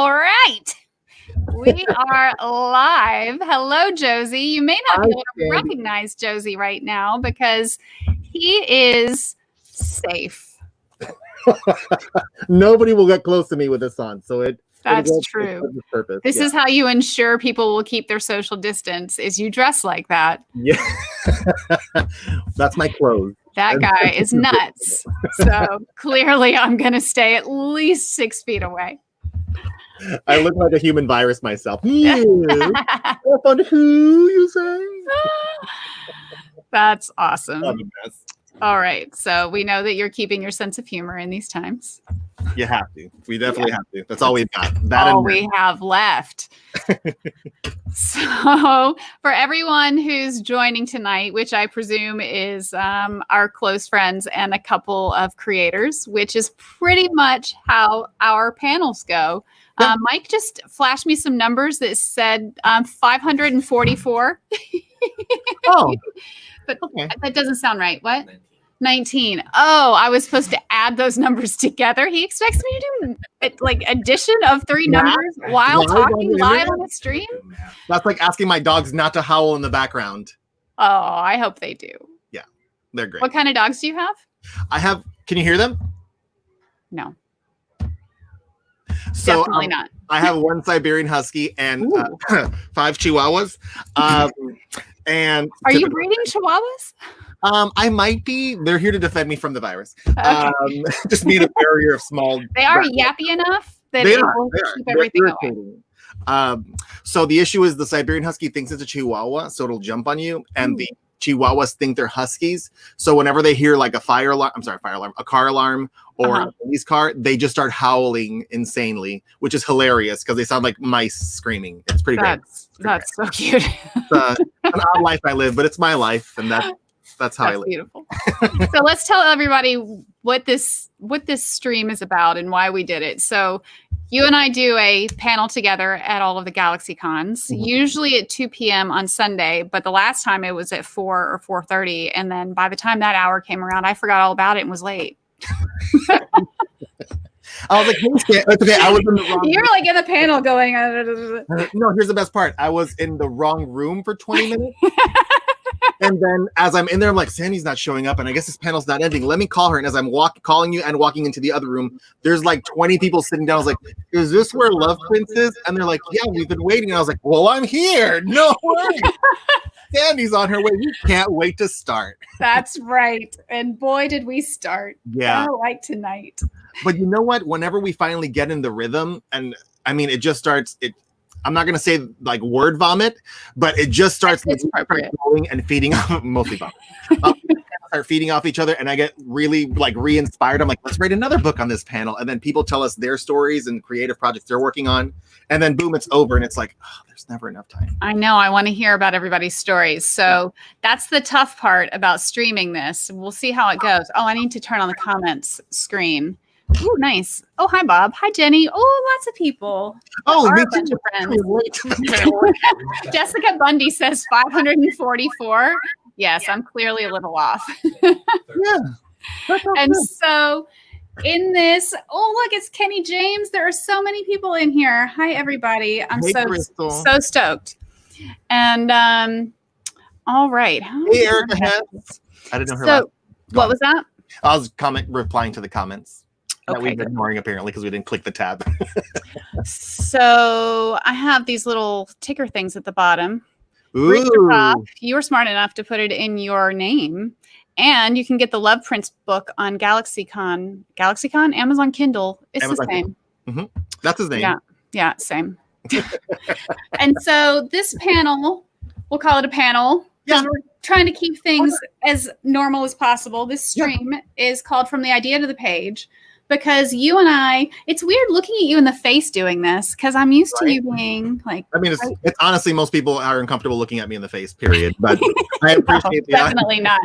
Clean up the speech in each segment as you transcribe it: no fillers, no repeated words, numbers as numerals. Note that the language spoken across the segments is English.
All right. We are live. Hello, Josie. You may not be able to recognize Josie right now because he is safe. Nobody will get close to me with this on, so that's true. This is how you ensure people will keep their social distance, is you dress like that. Yeah. That's my clothes. That guy is nuts. So clearly I'm going to stay at least 6 feet away. I look like a human virus myself. Up on who you say? That's awesome. All right. So we know that you're keeping your sense of humor in these times. You have to. We definitely have to. That's all we've got. All we have left. So for everyone who's joining tonight, which I presume is our close friends and a couple of creators, which is pretty much how our panels go. Mike just flashed me some numbers that said 544. Oh, but that doesn't sound right. What? 19. Oh, I was supposed to add those numbers together. He expects me to do like addition of 3 numbers while talking live on the stream. That's like asking my dogs not to howl in the background. Oh, I hope they do. Yeah, they're great. What kind of dogs do you have? I have. Can you hear them? No. So, definitely not. I have 1 Siberian Husky and 5 Chihuahuas. And are you breeding Chihuahuas? I might be. They're here to defend me from the virus. Okay. Just need a barrier of small. They are yappy enough that it will keep everything away. So the issue is the Siberian Husky thinks it's a Chihuahua, so it'll jump on you, and the Chihuahuas think they're Huskies. So whenever they hear like a a car alarm or a police car, they just start howling insanely, which is hilarious because they sound like mice screaming. It's pretty great. That's so cute. It's an odd life I live, but it's my life, and that's how I live. Beautiful. So let's tell everybody what this stream is about and why we did it. So you and I do a panel together at all of the GalaxyCons, usually at 2 p.m. on Sunday, but the last time it was at 4 or 4:30, and then by the time that hour came around, I forgot all about it and was late. I was like, it's okay. I was in the wrong room. You're like in the panel going. No, here's the best part. I was in the wrong room for 20 minutes. And then as I'm in there, I'm like, Sandy's not showing up, and I guess this panel's not ending. Let me call her. And as I'm calling you and walking into the other room, there's like 20 people sitting down. I was like, is this where Love Prince is? And they're like, yeah, we've been waiting. And I was like, well, I'm here. No way. Sandy's on her way. We can't wait to start. That's right. And boy, did we start. Yeah. Like tonight. But you know what? Whenever we finally get in the rhythm, and I mean, it just starts. I'm not going to say like word vomit, but it just starts going and feeding off, mostly vomit. Start feeding off each other, and I get really like re-inspired. I'm like, let's write another book on this panel. And then people tell us their stories and creative projects they're working on. And then boom, it's over. And it's like, oh, there's never enough time. I know. I want to hear about everybody's stories. So that's the tough part about streaming this. We'll see how it goes. Oh, I need to turn on the comments screen. Oh, nice. Oh, hi, Bob. Hi, Jenny. Oh, lots of people. Oh, me too. Jessica Bundy says 544. Yes, I'm clearly a little off. Yeah. And so in this, look, it's Kenny James. There are so many people in here. Hi, everybody. I'm so stoked. And all right. Hey, Erica. I didn't know her. So what was that? I was replying to the comments. That Okay, we've been ignoring apparently because we didn't click the tab. So I have these little ticker things at the bottom. Ooh. You were smart enough to put it in your name, and you can get the Love Prince book on GalaxyCon. GalaxyCon, Amazon Kindle. It's Amazon the same. Kindle. That's his name. Yeah, same. And so this panel, we'll call it a panel. Yeah. We're trying to keep things as normal as possible. This stream is called From the Idea to the Page. Because you and I, it's weird looking at you in the face doing this because I'm used to you being like. I mean, it's honestly, most people are uncomfortable looking at me in the face, period. But I appreciate the definitely not.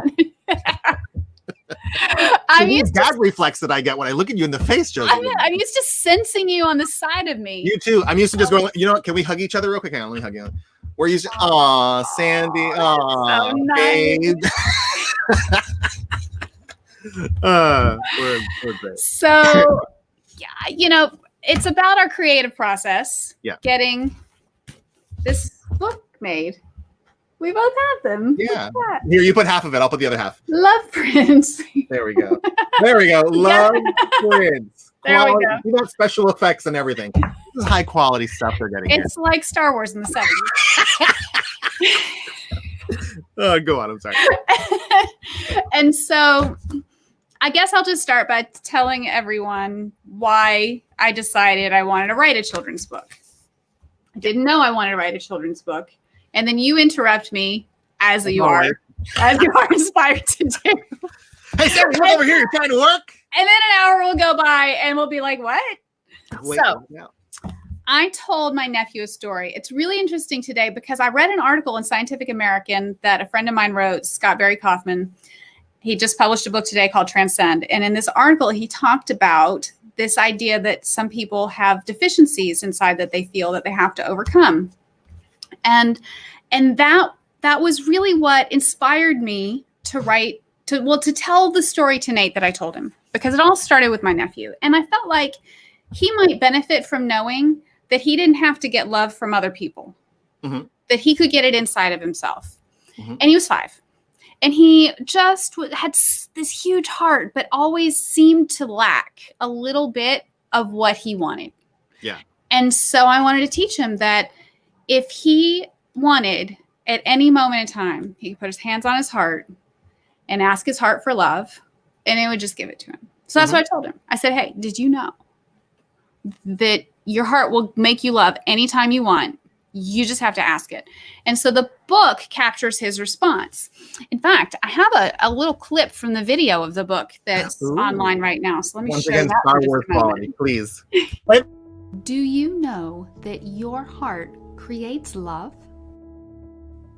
I'm used to gag reflex that I get when I look at you in the face, Josie. I'm used to sensing you on the side of me. You too. I'm used to just going, you know what? Can we hug each other real quick? Hang on, let me hug you. We're used to, aw, Sandy. Aw, so nice. We're great. So, yeah, it's about our creative process. Yeah. Getting this book made. We both have them. Yeah. Here, you put half of it. I'll put the other half. Love prints. There we go. There we go. Love prints. There we go. You got special effects and everything. This is high quality stuff they're getting. It's like Star Wars in the 70s. Oh, go on. I'm sorry. And so I guess I'll just start by telling everyone why I decided I wanted to write a children's book. I didn't know I wanted to write a children's book. And then you interrupt me as you are inspired to do. Hey, Sarah, come over here. You're trying to work? And then an hour will go by and we'll be like, what? Wait, so no. I told my nephew a story. It's really interesting today because I read an article in Scientific American that a friend of mine wrote, Scott Barry Kaufman. He just published a book today called Transcend. And in this article, he talked about this idea that some people have deficiencies inside that they feel that they have to overcome. And that was really what inspired me to write, to tell the story to Nate that I told him, because it all started with my nephew. And I felt like he might benefit from knowing that he didn't have to get love from other people, that he could get it inside of himself. And he was 5. And he just had this huge heart, but always seemed to lack a little bit of what he wanted. Yeah. And so I wanted to teach him that if he wanted at any moment in time, he could put his hands on his heart and ask his heart for love, and it would just give it to him. So that's what I told him. I said, hey, did you know that your heart will make you love anytime you want? You just have to ask it. And so the book captures his response. In fact, I have a little clip from the video of the book that's online right now. So let me show you that. Star Wars quality, please. Do you know that your heart creates love?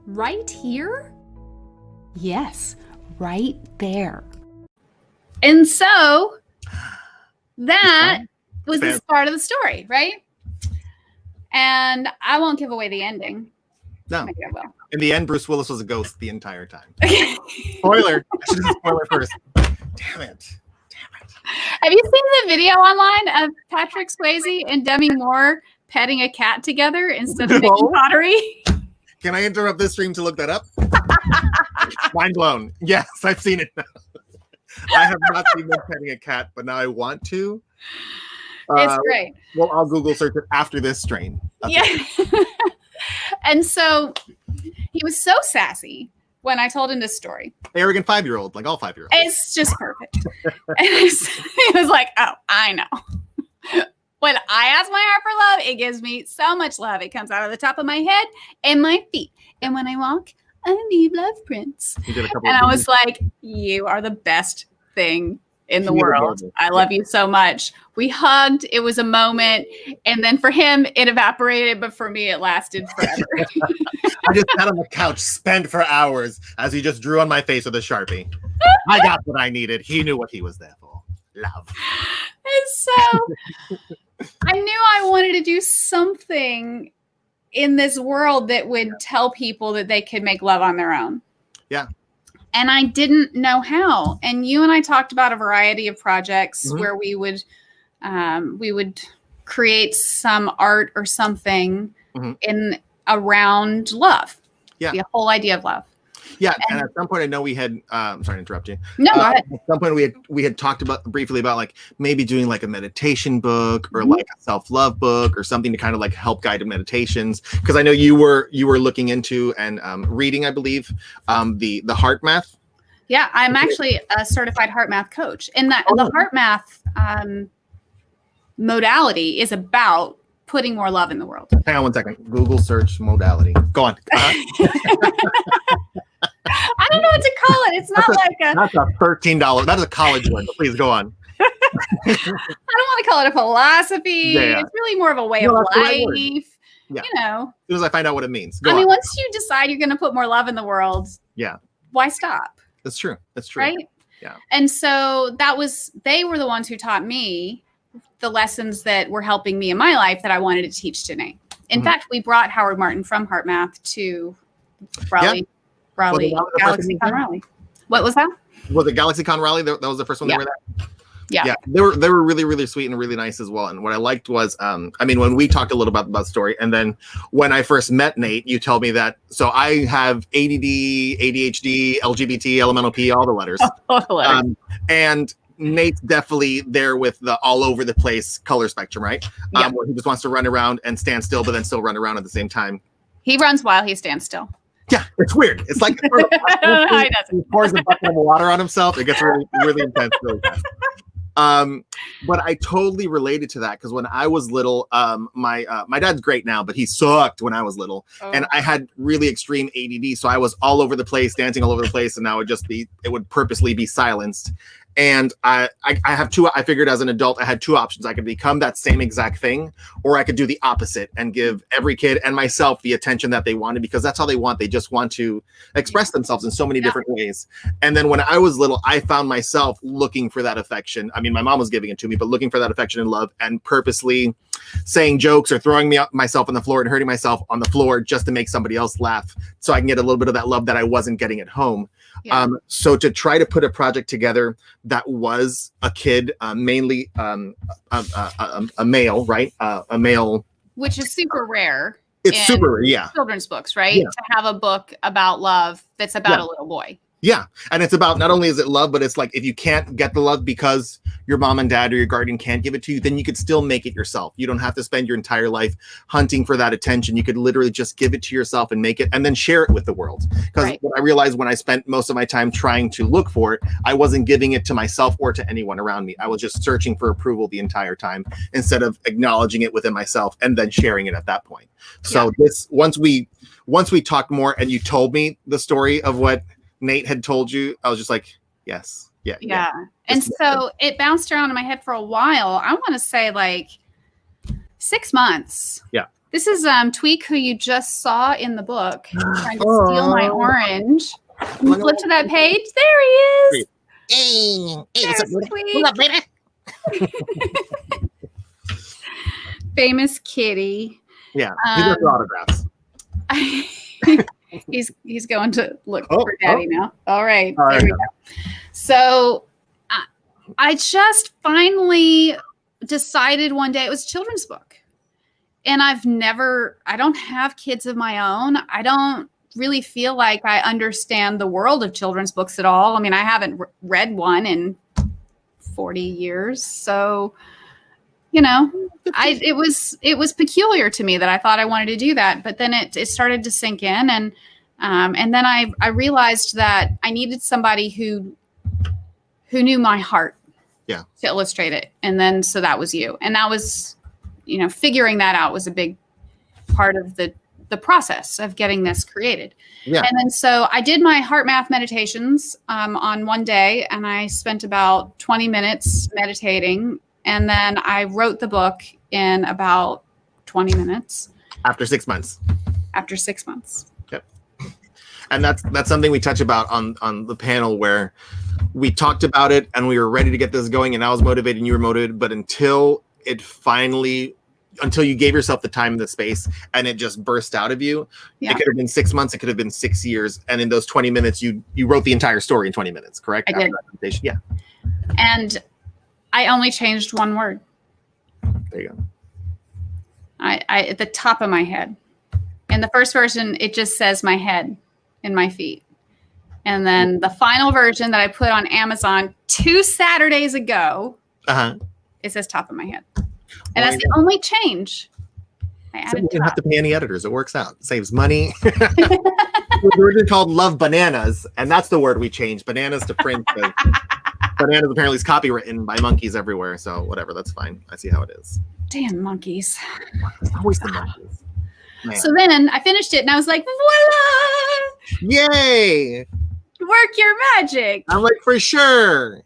Right here? Yes, right there. And so that was the start of the story, right? And I won't give away the ending. No. Maybe I will. In the end, Bruce Willis was a ghost the entire time. Spoiler. I should have spoiler first. Damn it. Have you seen the video online of Patrick Swayze and Demi Moore petting a cat together instead of making pottery? Can I interrupt this stream to look that up? Mind blown. Yes, I've seen it now. I have not seen them petting a cat, but now I want to. It's great. Well, I'll Google search it after this stream. Yeah. And so he was so sassy when I told him this story. Arrogant 5-year-old, like all 5-year-olds. It's just perfect. And he was like, oh, I know. When I ask my heart for love, it gives me so much love. It comes out of the top of my head and my feet. And when I walk, I leave love prints. And I was like, you are the best thing in the world. I love you so much. We hugged. It was a moment. And then for him, it evaporated. But for me, it lasted forever. I just sat on the couch, spent for hours as he just drew on my face with a Sharpie. I got what I needed. He knew what he was there for. Love. And so I knew I wanted to do something in this world that would tell people that they could make love on their own. Yeah. And I didn't know how. And you and I talked about a variety of projects where we would create some art or something in around love. Yeah. The whole idea of love. Yeah, and at some point I know we had I'm sorry to interrupt you. No, go ahead. At some point we had talked about briefly about like maybe doing like a meditation book or like a self-love book or something to kind of like help guided meditations, because I know you were looking into and reading, I believe, the heart math. Yeah, I'm actually a certified heart math coach, and that the heart math modality is about putting more love in the world. Hang on one second. Google search modality. Go on. I don't know what to call it. It's not that's a $13. That is a college one. Please go on. I don't want to call it a philosophy. Yeah. It's really more of a way of life. Yeah. You know. As soon as I find out what it means. I mean, once you decide you're going to put more love in the world, why stop? That's true. That's true. Right? Yeah. And so they were the ones who taught me the lessons that were helping me in my life that I wanted to teach to Nate. In fact, we brought Howard Martin from Heart Math to Raleigh, GalaxyCon Raleigh. What was that? Was it GalaxyCon Raleigh? That was the first one they were there? Yeah. They were really, really sweet and really nice as well. And what I liked was, when we talked a little about the story, and then when I first met Nate, you told me that. So I have ADD, ADHD, LGBT, elemental P, all the letters. And Nate's definitely there with the all over the place color spectrum, right? Yeah. Where he just wants to run around and stand still, but then still run around at the same time. He runs while he stands still. Yeah, it's weird. It's like he pours a bucket of water on himself. It gets really, really intense really fast. But I totally related to that because when I was little, my dad's great now, but he sucked when I was little, and I had really extreme ADD, so I was all over the place, dancing all over the place, and now it would purposely be silenced. And I have two. I figured as an adult, I had two options. I could become that same exact thing, or I could do the opposite and give every kid and myself the attention that they wanted, because that's all they want. They just want to express themselves in so many different ways. And then when I was little, I found myself looking for that affection. I mean, my mom was giving it to me, but looking for that affection and love, and purposely saying jokes or throwing myself on the floor and hurting myself on the floor just to make somebody else laugh, so I can get a little bit of that love that I wasn't getting at home. Yeah. So to try to put a project together that was a kid, mainly a male, right? A male. Which is super rare. It's super rare, yeah. Children's books, right? Yeah. To have a book about love that's about a little boy. Yeah. And it's about, not only is it love, but it's like, if you can't get the love because your mom and dad or your guardian can't give it to you, then you could still make it yourself. You don't have to spend your entire life hunting for that attention. You could literally just give it to yourself and make it, and then share it with the world. Because what I realized when I spent most of my time trying to look for it, I wasn't giving it to myself or to anyone around me. I was just searching for approval the entire time, instead of acknowledging it within myself and then sharing it at that point. So once we talked more and you told me the story of what Nate had told you, I was just like, yes. Yeah. And so it bounced around in my head for a while. I want to say like 6 months. Yeah. This is Tweak, who you just saw in the book, trying to steal my orange. Can you flip to that page? There he is. Hey, what's up, baby? Famous kitty. Yeah. He does autographs. He's going to look for daddy now. All right. There we go. So I just finally decided one day, it was a children's book. And I don't have kids of my own. I don't really feel like I understand the world of children's books at all. I mean, I haven't read one in 40 years. So, it was peculiar to me that I thought I wanted to do that, but then it started to sink in, and then I realized that I needed somebody who knew my heart, to illustrate it, and then so that was you, and that was, figuring that out was a big part of the process of getting this created. Yeah. And then so I did my heart math meditations on one day, and I spent about 20 minutes meditating. And then I wrote the book in about 20 minutes. After 6 months. Yep. And that's something we touch about on the panel, where we talked about it and we were ready to get this going, and I was motivated and you were motivated, but until you gave yourself the time and the space and it just burst out of you, it could have been 6 months, it could have been 6 years. And in those 20 minutes, you wrote the entire story in 20 minutes, correct? I did. Yeah. And I only changed one word. There you go. I at the top of my head. In the first version, it just says my head and my feet. And then the final version that I put on Amazon 2 Saturdays ago, it says top of my head. And that's the only change. I added you don't have to pay any editors. It works out. It saves money. It's originally called Love Bananas, and that's the word we changed. Bananas to print. Bananas apparently is copywritten by monkeys everywhere, so whatever, that's fine. I see how it is. Damn monkeys. It's always the monkeys. Man. So then I finished it and I was like, voila! Yay! Work your magic. I'm like, for sure.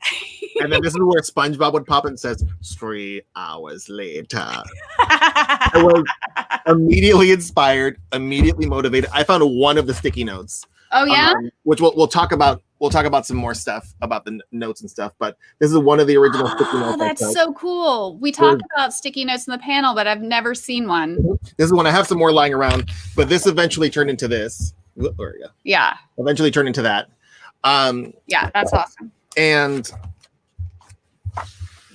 And then this is where SpongeBob would pop and says, 3 hours later. I was immediately inspired, immediately motivated. I found one of the sticky notes. Oh yeah? Which we'll talk about. We'll talk about some more stuff about the notes and stuff, but this is one of the original sticky notes. That's so cool. We talked about sticky notes in the panel, but I've never seen one. This is one. I have some more lying around, but this eventually turned into this. There we go. Yeah. Eventually turned into that. Yeah, that's awesome. And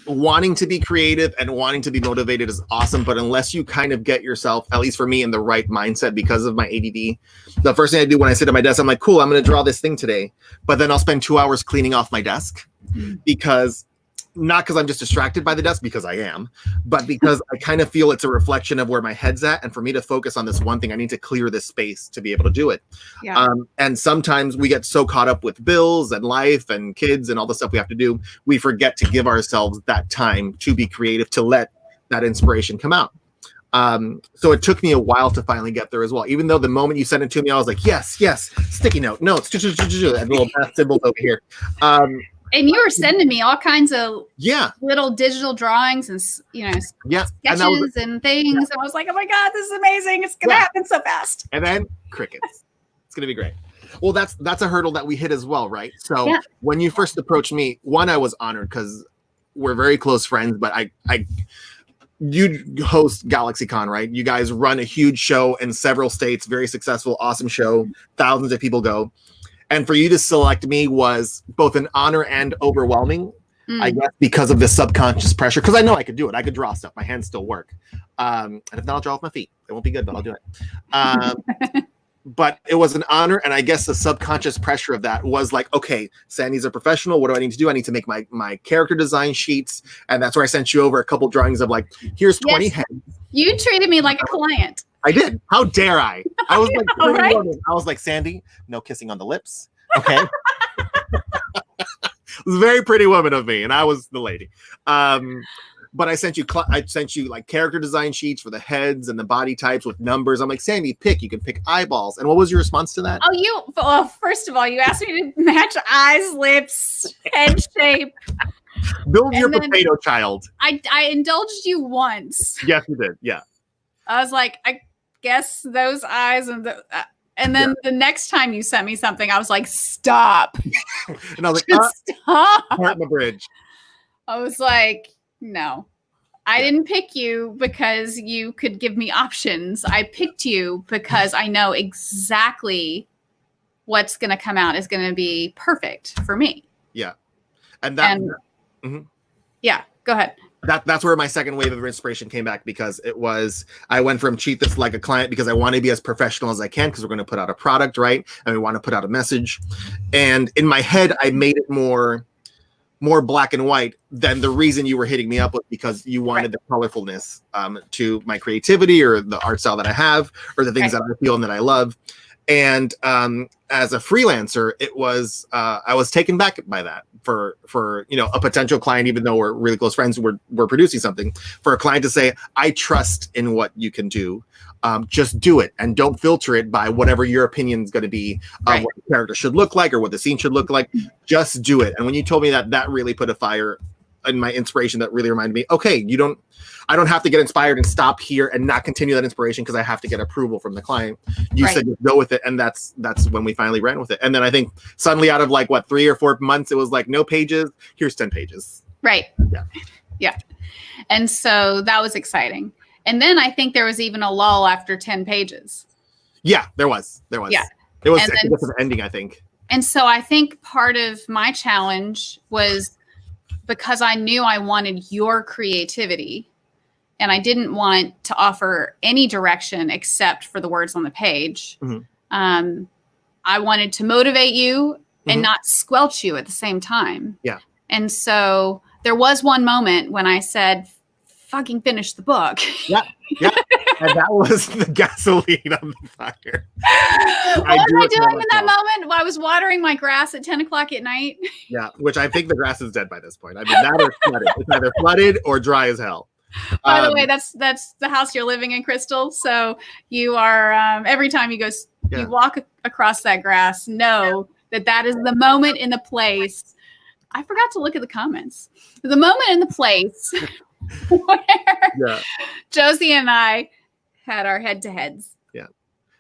wanting to be creative and wanting to be motivated is awesome, but unless you kind of get yourself, at least for me, in the right mindset because of my ADD, the first thing I do when I sit at my desk, I'm like, cool, I'm going to draw this thing today, but then I'll spend 2 hours cleaning off my desk because not because I'm just distracted by the desk, because I am, but because I kind of feel it's a reflection of where my head's at. And for me to focus on this one thing, I need to clear this space to be able to do it. Yeah. And sometimes we get so caught up with bills and life and kids and all the stuff we have to do, we forget to give ourselves that time to be creative, to let that inspiration come out. So it took me a while to finally get there as well. Even though the moment you sent it to me, I was like, yes, sticky note, notes, and little math symbols over here. And you were sending me all kinds of little digital drawings and sketches and things. And I was like, oh my God, this is amazing. It's going to happen so fast. And then crickets. It's going to be great. Well, that's a hurdle that we hit as well, right? So when you first approached me, one, I was honored because we're very close friends, but you host GalaxyCon, right? You guys run a huge show in several states, very successful, awesome show. Thousands of people go. And for you to select me was both an honor and overwhelming, I guess, because of the subconscious pressure. Because I know I could do it. I could draw stuff. My hands still work. And if not, I'll draw with my feet. It won't be good, but I'll do it. But it was an honor. And I guess the subconscious pressure of that was like, okay, Sandy's a professional. What do I need to do? I need to make my character design sheets. And that's where I sent you over a couple drawings of like, here's 20 heads. You treated me like a client. I did. How dare I? I was like, I was like, Sandy, no kissing on the lips. Okay. It was a very pretty woman of me, and I was the lady. But I sent you like character design sheets for the heads and the body types with numbers. I'm like, Sandy, pick. You can pick eyeballs. And what was your response to that? Well, first of all, you asked me to match eyes, lips, head shape. Build your potato child. I indulged you once. Yes, you did. Yeah. I was like, I guess those eyes and then the next time you sent me something, I was like, stop. And I was like, stop. Part in the bridge. I was like, no, I didn't pick you because you could give me options. I picked you because I know exactly what's going to come out is going to be perfect for me. Yeah. And yeah, go ahead. That's where my second wave of inspiration came back, because I went from treat this like a client because I want to be as professional as I can because we're going to put out a product, right? And we want to put out a message. And in my head, I made it more black and white than the reason you were hitting me up with, because you wanted the colorfulness to my creativity or the art style that I have or the things that I feel and that I love. And as a freelancer, it was I was taken back by that for a potential client, even though we're really close friends, we're producing something, for a client to say, I trust in what you can do. Just do it and don't filter it by whatever your opinion is going to be of what the character should look like or what the scene should look like. Just do it. And when you told me that really put a fire in my inspiration. That really reminded me, okay, I don't have to get inspired and stop here and not continue that inspiration because I have to get approval from the client. You said just go with it. And that's when we finally ran with it. And then I think suddenly out of 3 or 4 months, it was like, no pages, here's 10 pages. Right. Yeah. And so that was exciting. And then I think there was even a lull after 10 pages. Yeah, there was. Yeah. It was a different ending, I think. And so I think part of my challenge was because I knew I wanted your creativity and I didn't want to offer any direction except for the words on the page. Mm-hmm. I wanted to motivate you and not squelch you at the same time. Yeah. And so there was one moment when I said, fucking finish the book. Yeah. And that was the gasoline on the fire. What was I doing in that moment? I was watering my grass at 10 o'clock at night. Yeah, which I think the grass is dead by this point. I mean, that or flooded. It's either flooded or dry as hell. By the way, that's the house you're living in, Crystal. So you are, every time you walk across that grass, know that is the moment in the place. I forgot to look at the comments. The moment in the place where Josie and I had our head-to-heads. Yeah.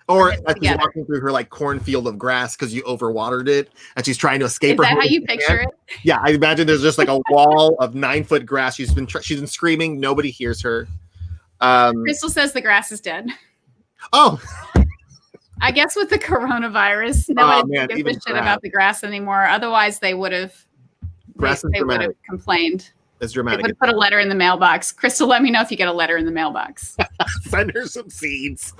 Or like she's walking through her cornfield of grass because you overwatered it and she's trying to escape. Is that how you picture it? Yeah, I imagine there's just a wall of 9-foot grass. She's been screaming. Nobody hears her. Crystal says the grass is dead. Oh. I guess with the coronavirus, nobody gives a shit about the grass anymore. Otherwise, they would have complained. It's dramatic. Put a letter in the mailbox. Crystal, let me know if you get a letter in the mailbox. Send her some seeds.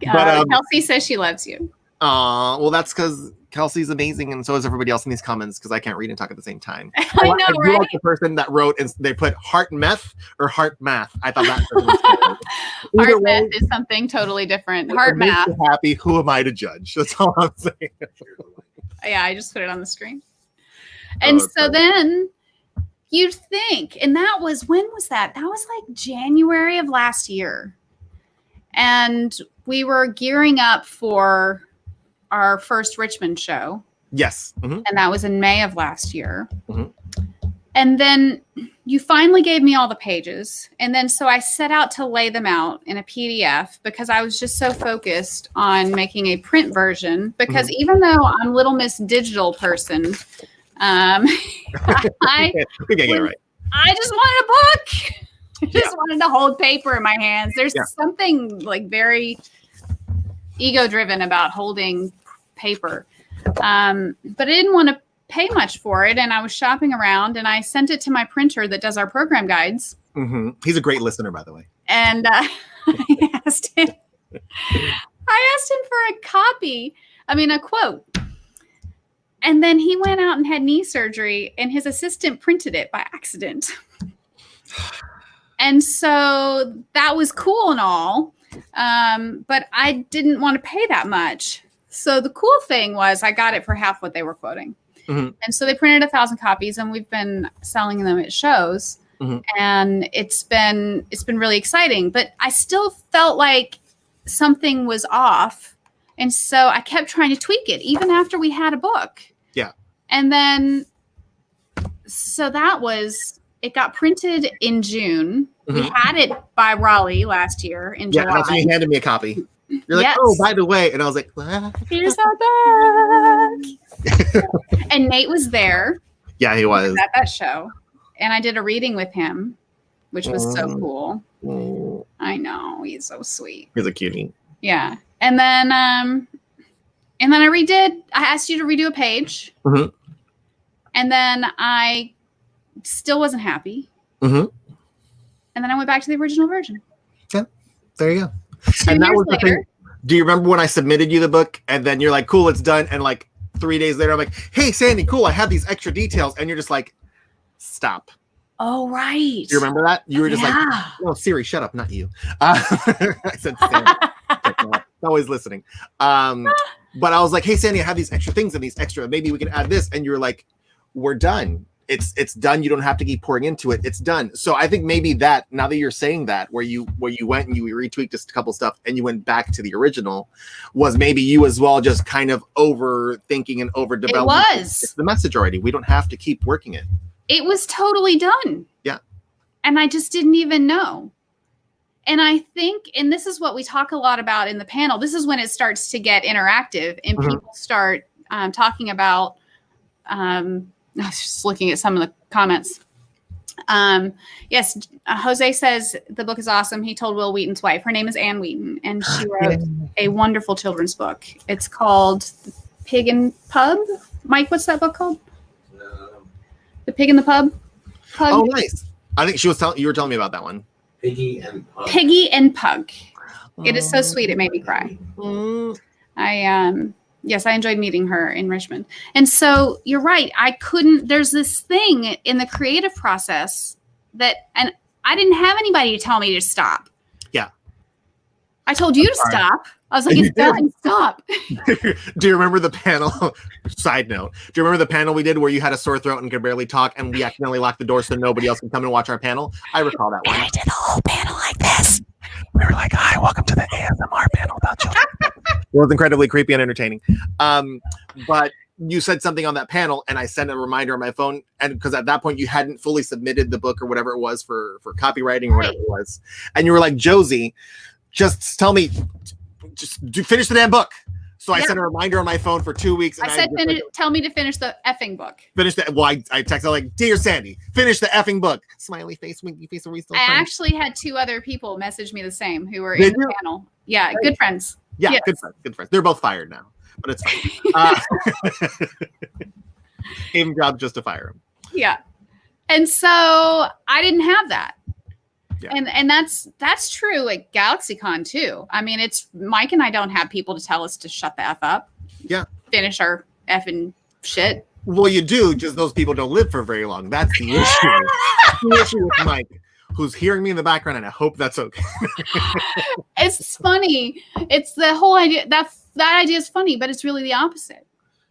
Kelsey says she loves you. Well, that's because Kelsey's amazing, and so is everybody else in these comments, because I can't read and talk at the same time. I know, I right? like the person that wrote, and they put heart meth or heart math. I thought that was heart math is something totally different. Heart math. Happy. Who am I to judge? That's all I'm saying. Yeah, I just put it on the screen. And so then you'd think, and that was, when was that? That was like January of last year. And we were gearing up for our first Richmond show. Yes. Mm-hmm. And that was in May of last year. Mm-hmm. And then you finally gave me all the pages. And then so I set out to lay them out in a PDF because I was just so focused on making a print version. Because even though I'm Little Miss Digital person, I get it right. I just wanted a book. I just wanted to hold paper in my hands. There's something like very ego driven about holding paper. But I didn't want to pay much for it. And I was shopping around and I sent it to my printer that does our program guides. Mm-hmm. He's a great listener, by the way. And I asked him for a quote. And then he went out and had knee surgery and his assistant printed it by accident. And so that was cool and all. But I didn't want to pay that much. So the cool thing was I got it for half what they were quoting. Mm-hmm. And so they printed 1,000 copies and we've been selling them at shows. Mm-hmm. And it's been really exciting, but I still felt like something was off. And so I kept trying to tweak it even after we had a book. Yeah. And then, so it got printed in June. Mm-hmm. We had it by Raleigh last year in July. Yeah, that's when you handed me a copy. You're like, oh, by the way. And I was like, what? Here's our book. And Nate was there. Yeah, he was. At that show. And I did a reading with him, which was so cool. I know. He's so sweet. He's a cutie. Yeah. And then I asked you to redo a page. Mm-hmm. And then I still wasn't happy. Mm-hmm. And then I went back to the original version. Yeah. There you go. 2 and that years was later, the thing. Do you remember when I submitted you the book and then you're like, cool, it's done. And like 3 days later, I'm like, hey, Sandy, cool. I have these extra details. And you're just like, stop. Oh, right. Do you remember that? You were just like, no, Siri, shut up. Not you. I said, Sandy. Always listening. But I was like, hey, Sandy, I have these extra things and these extra, maybe we can add this. And you're like, we're done. It's done. You don't have to keep pouring into it. It's done. So I think maybe that, now that you're saying that, where you went and you retweaked just a couple stuff and you went back to the original, was maybe you as well just kind of overthinking and overdeveloping. It was. It's the message already. We don't have to keep working it. It was totally done. Yeah. And I just didn't even know. And I think, and this is what we talk a lot about in the panel, this is when it starts to get interactive and people start talking about, I was just looking at some of the comments. Yes, Jose says the book is awesome. He told Will Wheaton's wife. Her name is Ann Wheaton, and she wrote a wonderful children's book. It's called Pig and Pub. Mike, what's that book called? The Pig and the Pub. Pug? Oh, nice. I think you were telling me about that one. Piggy and Pug. Piggy and Pug. It is so sweet. It made me cry. Yes, I enjoyed meeting her in Richmond. And so you're right. There's this thing in the creative process and I didn't have anybody to tell me to stop. Yeah. I told you to stop. I was like, it's done. Stop. Do you remember the panel? Side note. Do you remember the panel we did where you had a sore throat and could barely talk and we accidentally locked the door so nobody else can come and watch our panel? I recall that one. And I did the whole panel like this. We were like, hi, welcome to the ASMR panel about children. It was incredibly creepy and entertaining. But you said something on that panel and I sent a reminder on my phone. And because at that point you hadn't fully submitted the book or whatever it was for copywriting or whatever it was. And you were like, Josie, just tell me, finish the damn book. So I sent a reminder on my phone for 2 weeks. And I said, tell me to finish the effing book. Finish the. Well, I texted like, dear Sandy, finish the effing book. Smiley face, winky face. Are we still friends? I actually had 2 other people message me the same who were in the panel. Yeah, good friends. Yeah, yes. Good friends. They're both fired now, but it's fine. Even job just to fire them. Yeah. And so I didn't have that. Yeah. And that's true at GalaxyCon too. I mean, it's Mike and I don't have people to tell us to shut the F up. Yeah. Finish our effing shit. Well, you do, just those people don't live for very long. That's the issue. The issue with Mike, who's hearing me in the background, and I hope that's okay. It's funny. It's the whole idea that idea is funny, but it's really the opposite.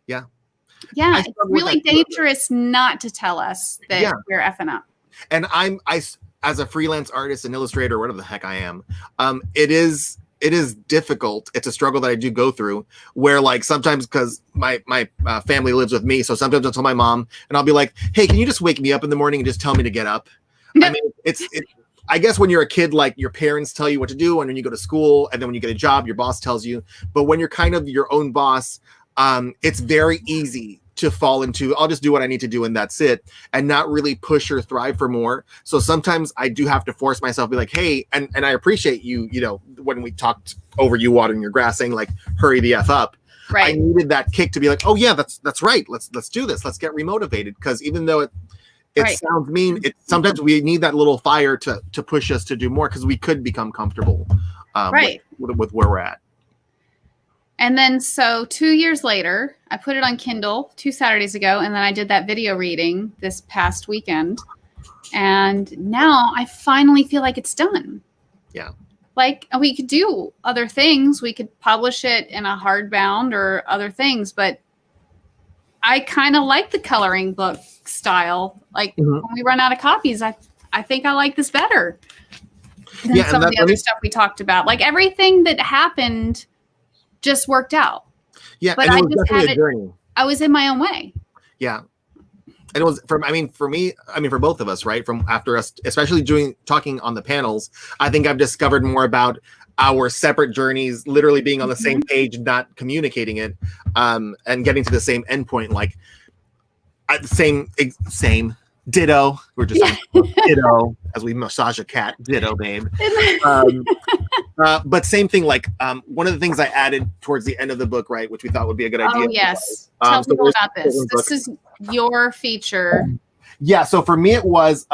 Yeah. Yeah. It's really dangerous not to tell us that we're effing up. And I as a freelance artist and illustrator, whatever the heck I am, it is difficult. It's a struggle that I do go through where, like, sometimes, because my family lives with me, so sometimes I'll tell my mom and I'll be like, hey, can you just wake me up in the morning and just tell me to get up? I mean, I guess when you're a kid, like, your parents tell you what to do, and when you go to school, and then when you get a job, your boss tells you. But when you're kind of your own boss, it's very easy to fall into, I'll just do what I need to do and that's it, and not really push or thrive for more. So sometimes I do have to force myself, be like, hey, and I appreciate you, when we talked over you watering your grass, saying, like, hurry the F up. Right. I needed that kick to be like, oh yeah, that's right. Let's do this. Let's get remotivated. Because even though it sounds mean, sometimes we need that little fire to push us to do more, because we could become comfortable with where we're at. And then, so 2 years later, I put it on Kindle 2 Saturdays ago, and then I did that video reading this past weekend. And now I finally feel like it's done. Yeah. Like, we could do other things. We could publish it in a hardbound or other things, but I kind of like the coloring book style. Like, when we run out of copies, I think I like this better than some of the other stuff we talked about. Like, everything that happened just worked out. Yeah, but and it was definitely a journey. I was in my own way. Yeah. And it was for me, for both of us, right? From after us, especially talking on the panels, I think I've discovered more about our separate journeys, literally being on the same page, not communicating it, and getting to the same endpoint, like at the same ditto. We're just ditto as we massage a cat. Ditto, babe. But same thing, like one of the things I added towards the end of the book, right, which we thought would be a good idea. Oh, yes. Tell people about this. This is your feature. Yeah, so for me it was,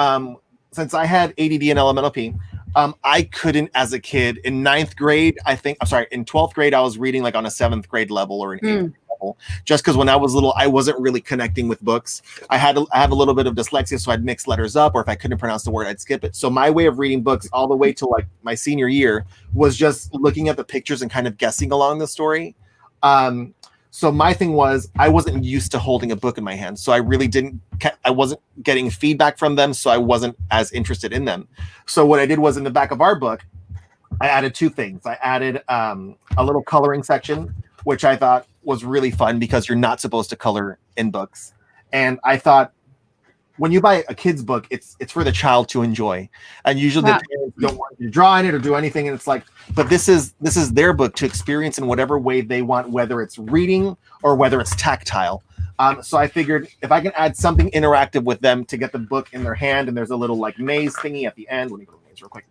since I had ADD and LMNOP, I couldn't, as a kid, in 9th grade, in 12th grade, I was reading like on a 7th grade level or an 8th grade level, just because when I was little, I wasn't really connecting with books. I have a little bit of dyslexia, so I'd mix letters up, or if I couldn't pronounce the word, I'd skip it. So my way of reading books all the way to like my senior year was just looking at the pictures and kind of guessing along the story. So my thing was, I wasn't used to holding a book in my hand. So I really I wasn't getting feedback from them. So I wasn't as interested in them. So what I did was, in the back of our book, I added 2 things. I added a little coloring section, which I thought was really fun, because you're not supposed to color in books. And I thought, when you buy a kid's book, it's for the child to enjoy. And usually the parents don't want you to draw in it or do anything. And it's like, but this is their book to experience in whatever way they want, whether it's reading or whether it's tactile. So I figured if I can add something interactive with them to get the book in their hand, and there's a little like maze thingy at the end. Let me go to the maze real quick.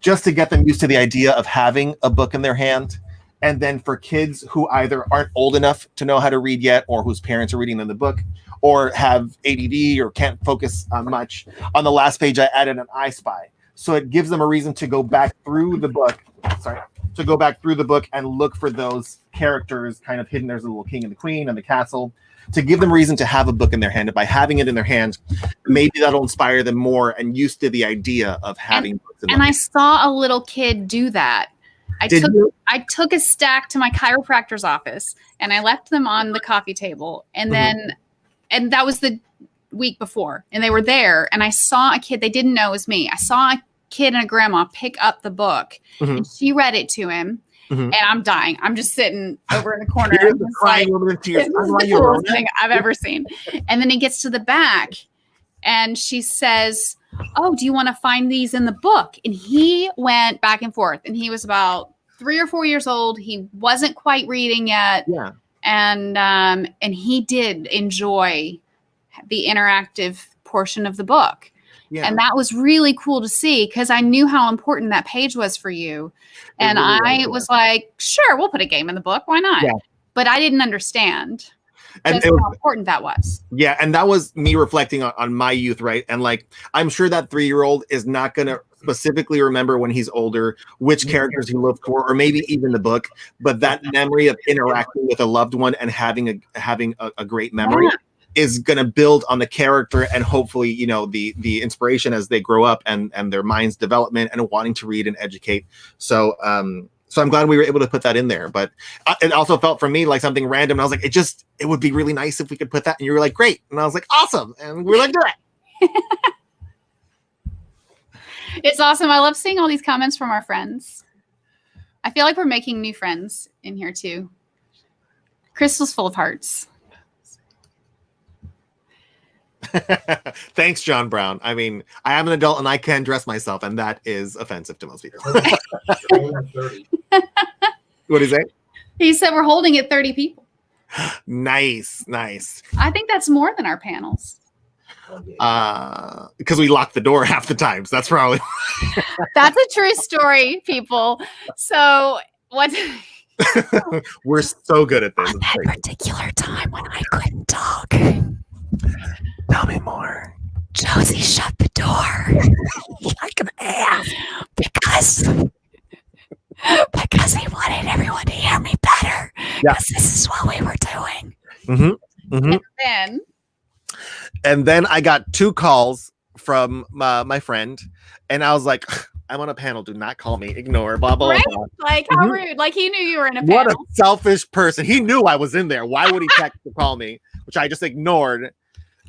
Just to get them used to the idea of having a book in their hand. And then for kids who either aren't old enough to know how to read yet, or whose parents are reading them the book, or have ADD or can't focus much, on the last page I added an I Spy. So it gives them a reason to go back through the book. And look for those characters kind of hidden. There's a little king and the queen and the castle, to give them a reason to have a book in their hand. And by having it in their hand, maybe that'll inspire them more and used to the idea of having books in their hand. I saw a little kid do that. I took a stack to my chiropractor's office, and I left them on the coffee table. And then, and that was the week before, and they were there, and I saw a kid, they didn't know it was me. I saw a kid and a grandma pick up the book, and she read it to him. And I'm dying. I'm just sitting over in the corner. Crying over the tears. This is the coolest thing I've ever seen. And then he gets to the back, and she says, oh, do you want to find these in the book? And he went back and forth, and he was about 3 or 4 years old. He wasn't quite reading yet. Yeah. And he did enjoy the interactive portion of the book. Yeah. And that was really cool to see, because I knew how important that page was for you. And I was like, sure, we'll put a game in the book. Why not? Yeah. But I didn't understand. And just how important that was. Yeah, and that was me reflecting on my youth, right? And like, I'm sure that 3-year-old is not going to specifically remember when he's older which characters he looked for, or maybe even the book, but that memory of interacting with a loved one and having a great memory is going to build on the character and hopefully, you know, the inspiration as they grow up and their mind's development and wanting to read and educate. So I'm glad we were able to put that in there, but it also felt for me like something random. And I was like, it would be really nice if we could put that. And you were like, great. And I was like, awesome. And we were like, do it. It's awesome. I love seeing all these comments from our friends. I feel like we're making new friends in here too. Crystal's full of hearts. Thanks, John Brown. I mean, I am an adult and I can dress myself, and that is offensive to most people. What is it? He said we're holding at 30 people. Nice. I think that's more than our panels. Because we lock the door half the time. So that's probably that's a true story, people. So what? We're so good at this. On that particular time when I couldn't talk. Tell me more. Josie shut the door like an ass because he wanted everyone to hear me better. Because this is what we were doing. And then I got 2 calls from my friend, and I was like, I'm on a panel. Do not call me. Ignore. Blah blah blah. Like how rude. Like he knew you were in a panel. What a selfish person. He knew I was in there. Why would he text to call me? Which I just ignored.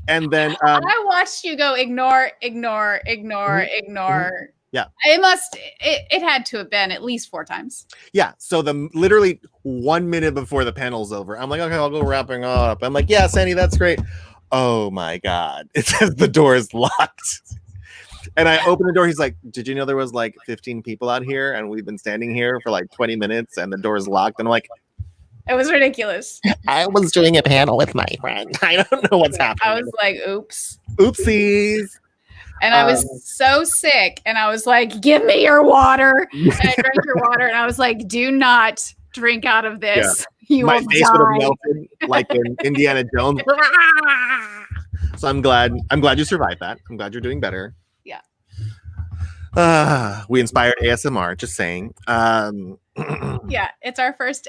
And then I watched you go ignore. Yeah. It had to have been at least 4 times. Yeah. So literally 1 minute before the panel's over, I'm like, okay, I'll go wrapping up. I'm like, yeah, Sandy, that's great. Oh my God. It says the door is locked. And I open the door. He's like, did you know there was like 15 people out here and we've been standing here for like 20 minutes and the door is locked? And I'm like, it was ridiculous. I was doing a panel with my friend. I don't know what's happening. I was like, oops. Oopsies. And I was so sick. And I was like, give me your water. And I drank your water. And I was like, do not drink out of this. Yeah. You my will face die. would have melted like in Indiana Jones. So I'm glad you survived that. I'm glad you're doing better. Yeah. We inspired ASMR, just saying. Yeah, it's our first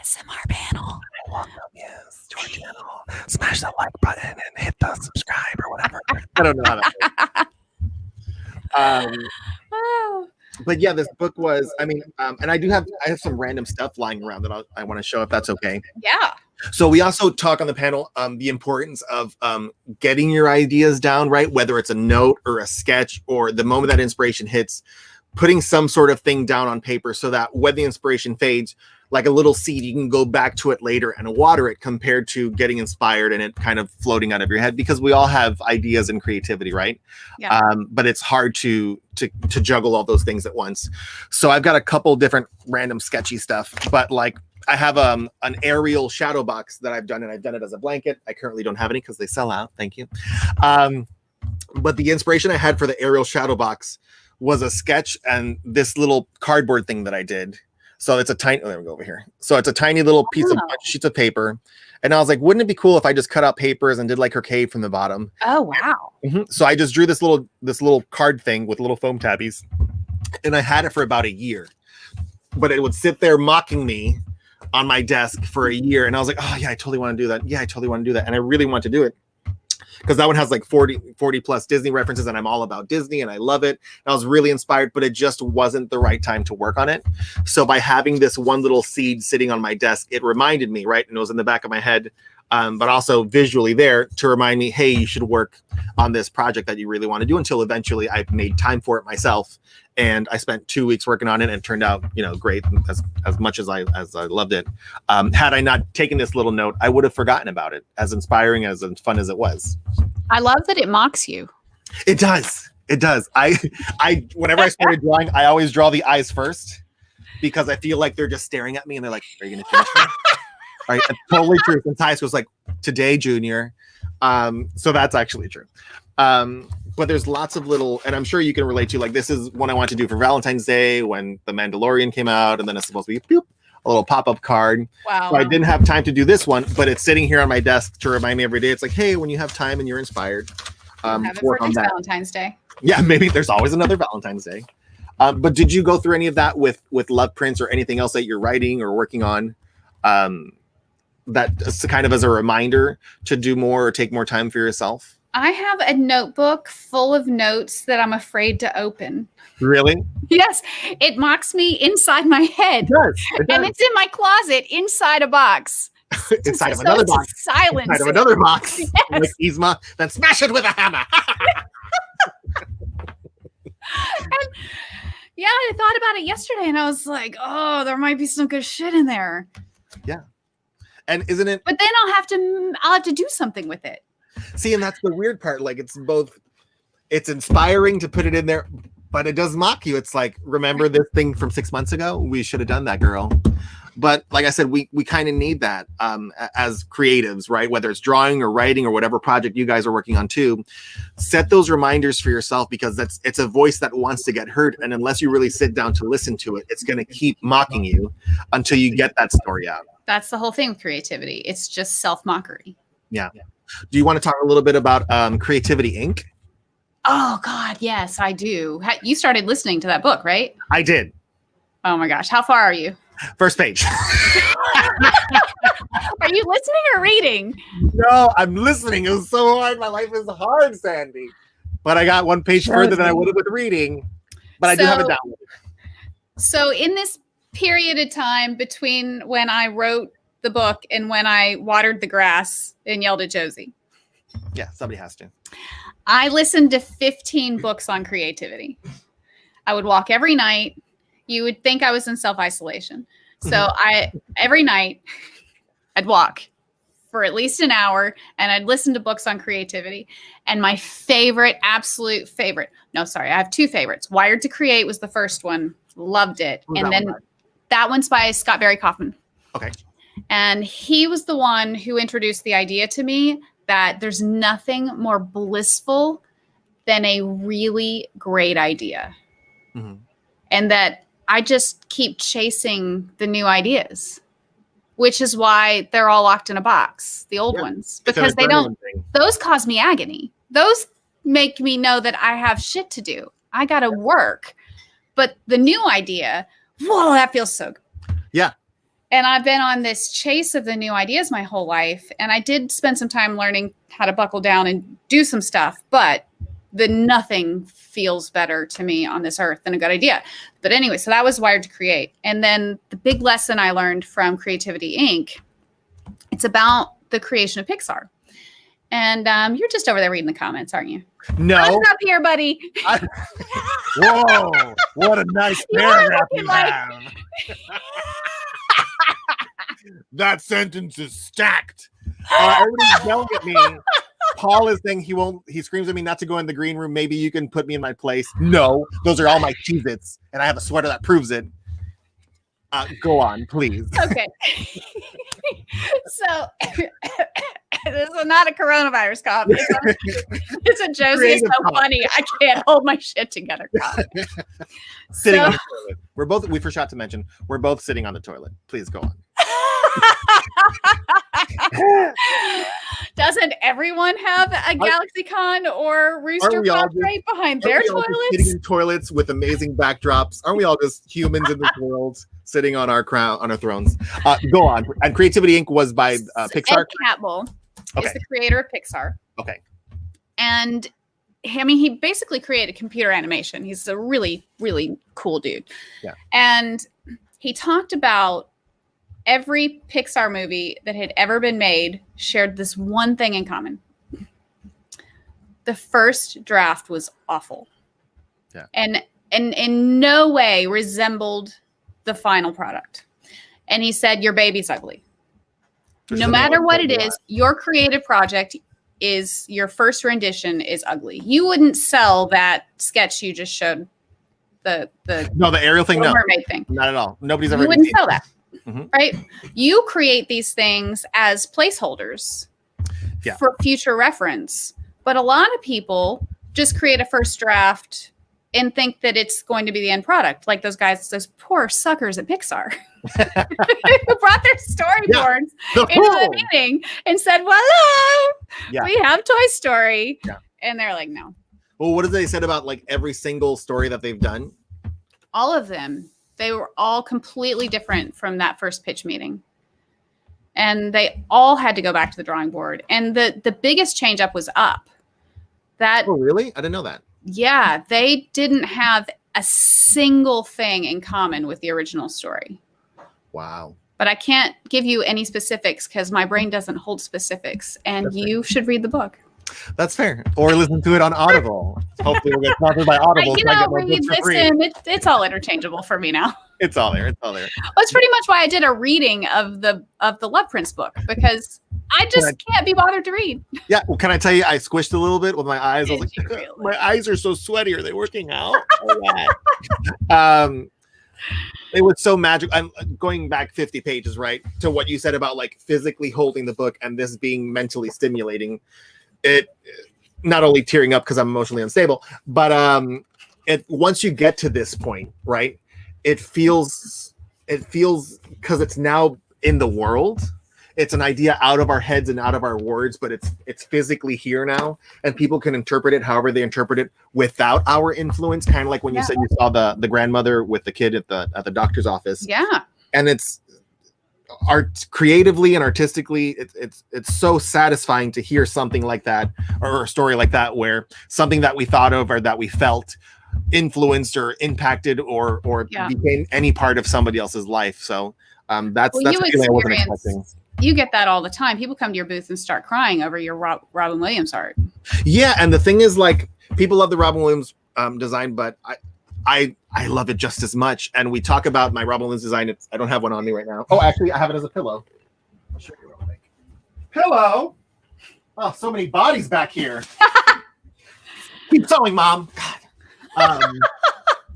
ASMR panel. Welcome, yes, to our channel. Smash that like button and hit the subscribe or whatever. I don't know how that works. But yeah, this book was, I mean, and I have some random stuff lying around that I want to show if that's okay. Yeah. So we also talk on the panel the importance of getting your ideas down, right? Whether it's a note or a sketch or the moment that inspiration hits, putting some sort of thing down on paper so that when the inspiration fades, like a little seed, you can go back to it later and water it compared to getting inspired and it kind of floating out of your head, because we all have ideas and creativity, right? Yeah. But it's hard to juggle all those things at once. So I've got a couple different random sketchy stuff, but like I have an aerial shadow box that I've done, and I've done it as a blanket. I currently don't have any because they sell out. Thank you. But the inspiration I had for the aerial shadow box was a sketch and this little cardboard thing that I did. So it's a tiny, there we go over here. So it's a tiny little piece of sheets of paper. And I was like, wouldn't it be cool if I just cut out papers and did like her cave from the bottom? Oh, wow. So I just drew this little card thing with little foam tabbies, and I had it for about a year, but it would sit there mocking me on my desk for a year. And I was like, oh yeah, I totally want to do that. Yeah, I totally want to do that. And I really want to do it, because that one has like 40 plus Disney references, and I'm all about Disney and I love it. And I was really inspired, but it just wasn't the right time to work on it. So by having this one little seed sitting on my desk, it reminded me, right? And it was in the back of my head, but also visually there to remind me, hey, you should work on this project that you really want to do, until eventually I made time for it myself. And I spent 2 weeks working on it, and it turned out, great, as much as I loved it. Had I not taken this little note, I would have forgotten about it, as inspiring as and fun as it was. I love that it mocks you. It does. It does. I whenever I started drawing, I always draw the eyes first, because I feel like they're just staring at me and they're like, are you going to finish me? All right. It's totally true. Since high school, it's like, today, Junior. So that's actually true. But there's lots of little, and I'm sure you can relate to, like, this is one I want to do for Valentine's Day when The Mandalorian came out, and then it's supposed to be a little pop-up card. Wow. So I didn't have time to do this one, but it's sitting here on my desk to remind me every day. It's like, hey, when you have time and you're inspired, Have it for next Valentine's Day. Yeah, maybe there's always another Valentine's Day. But did you go through any of that with love prints or anything else that you're writing or working on? That's kind of as a reminder to do more or take more time for yourself? I have a notebook full of notes that I'm afraid to open. Really? Yes. It mocks me inside my head. It does. And it's in my closet inside a box. Inside of another box. Silence. Inside of another box. Yes. Like Yzma, then smash it with a hammer. And, yeah, I thought about it yesterday and I was like, oh, there might be some good shit in there. Yeah. And isn't it? But then I'll have to do something with it. See, and that's the weird part. Like it's inspiring to put it in there, but it does mock you. It's like, remember this thing from 6 months ago? We should have done that, girl. But like I said, we kind of need that as creatives, right? Whether it's drawing or writing or whatever project you guys are working on too. Set those reminders for yourself, because it's a voice that wants to get heard. And unless you really sit down to listen to it, it's going to keep mocking you until you get that story out. That's the whole thing with creativity. It's just self-mockery. Yeah. Do you want to talk a little bit about Creativity Inc.? Oh, God, yes, I do. You started listening to that book, right? I did. Oh, my gosh. How far are you? First page. Are you listening or reading? No, I'm listening. It was so hard. My life is hard, Sandy. But I got one page further than I would have with reading. But I do have it downloaded. So in this period of time between when I wrote the book and when I watered the grass and yelled at Josie. Yeah, somebody has to. I listened to 15 books on creativity. I would walk every night. You would think I was in self-isolation. So every night I'd walk for at least an hour and I'd listen to books on creativity. And my absolute favorite, I have two favorites. Wired to Create was the first one. Loved it. And then that one's by Scott Barry Kaufman. Okay. And he was the one who introduced the idea to me that there's nothing more blissful than a really great idea. Mm-hmm. And that I just keep chasing the new ideas, which is why they're all locked in a box, the old ones, because those cause me agony. Those make me know that I have shit to do. I got to work. But the new idea, whoa, that feels so good. Yeah. And I've been on this chase of the new ideas my whole life. And I did spend some time learning how to buckle down and do some stuff. But nothing feels better to me on this earth than a good idea. But anyway, so that was Wired to Create. And then the big lesson I learned from Creativity Inc., it's about the creation of Pixar. And you're just over there reading the comments, aren't you? No. I'm up here, buddy. Whoa, what a nice paragraph you have. That sentence is stacked. Everybody's yelling at me. Paul is saying he screams at me not to go in the green room. Maybe you can put me in my place. No, those are all my Cheez-Its, and I have a sweater that proves it. Go on, please. Okay. So this is not a coronavirus cough. It's a Josie is so funny. I can't hold my shit together cough. Sitting on the toilet. We forgot to mention, we're both sitting on the toilet. Please go on. Doesn't everyone have a GalaxyCon or Rooster Pop right behind their toilets? Sitting in toilets with amazing backdrops. Aren't we all just humans in this world sitting on our thrones? Go on. And Creativity Inc. was by Pixar. Ed Catmull is the creator of Pixar. Okay. And he basically created computer animation. He's a really, really cool dude. Yeah. And he talked about every Pixar movie that had ever been made shared this one thing in common. The first draft was awful. Yeah. And in no way resembled the final product. And he said, your baby's ugly. No matter what it is, your creative project is your first rendition is ugly. You wouldn't sell that sketch you just showed the aerial thing, no mermaid thing. Not at all. Nobody's ever. You wouldn't sell that. Mm-hmm. Right? You create these things as placeholders for future reference. But a lot of people just create a first draft and think that it's going to be the end product. Like those guys, those poor suckers at Pixar who brought their storyboards into the meeting and said, "Hello, we have Toy Story." Yeah. And they're like, "No." Well, what have they said about like every single story that they've done? All of them. They were all completely different from that first pitch meeting. And they all had to go back to the drawing board. And the biggest change up was Up. Oh, really? I didn't know that. Yeah, they didn't have a single thing in common with the original story. Wow. But I can't give you any specifics because my brain doesn't hold specifics. And you should read the book. That's fair. Or listen to it on Audible. Hopefully we'll get sponsored by Audible. It's all interchangeable for me now. It's all there. Well, that's pretty much why I did a reading of the Love Prince book, because I just can't be bothered to read. Yeah. Well, can I tell you, I squished a little bit with my eyes. I was like, really? My eyes are so sweaty. Are they working out? It was so magical. I'm going back 50 pages, right, to what you said about like physically holding the book and this being mentally stimulating. It not only tearing up because I'm emotionally unstable, but once you get to this point, right, it feels because it's now in the world. It's an idea out of our heads and out of our words, but it's physically here now, and people can interpret it however they interpret it without our influence. Kind of like when you said you saw the grandmother with the kid at the doctor's office. Yeah, and it's art creatively and artistically, it's so satisfying to hear something like that, or a story like that, where something that we thought of or that we felt influenced or impacted or became any part of somebody else's life. So that's a feeling I wasn't expecting. You get that all the time. People come to your booth and start crying over your Robin Williams art. Yeah, and the thing is, like, people love the Robin Williams design, but I love it just as much. And we talk about my Robin Williams design. I don't have one on me right now. Oh, actually, I have it as a pillow. I'll show you real quick. Pillow. Oh, so many bodies back here. Keep sewing, Mom. God.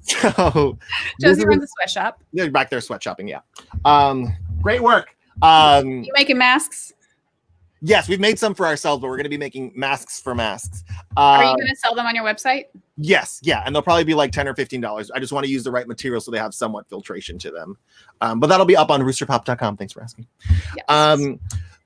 So Josie runs a sweatshop. They're back there sweatshopping. Yeah. Great work. You making masks? Yes, we've made some for ourselves, but we're going to be making masks for masks. Are you going to sell them on your website? Yes, yeah, and they'll probably be like $10 or $15. I just want to use the right material so they have somewhat filtration to them. But that'll be up on roosterpop.com. Thanks for asking. Yes.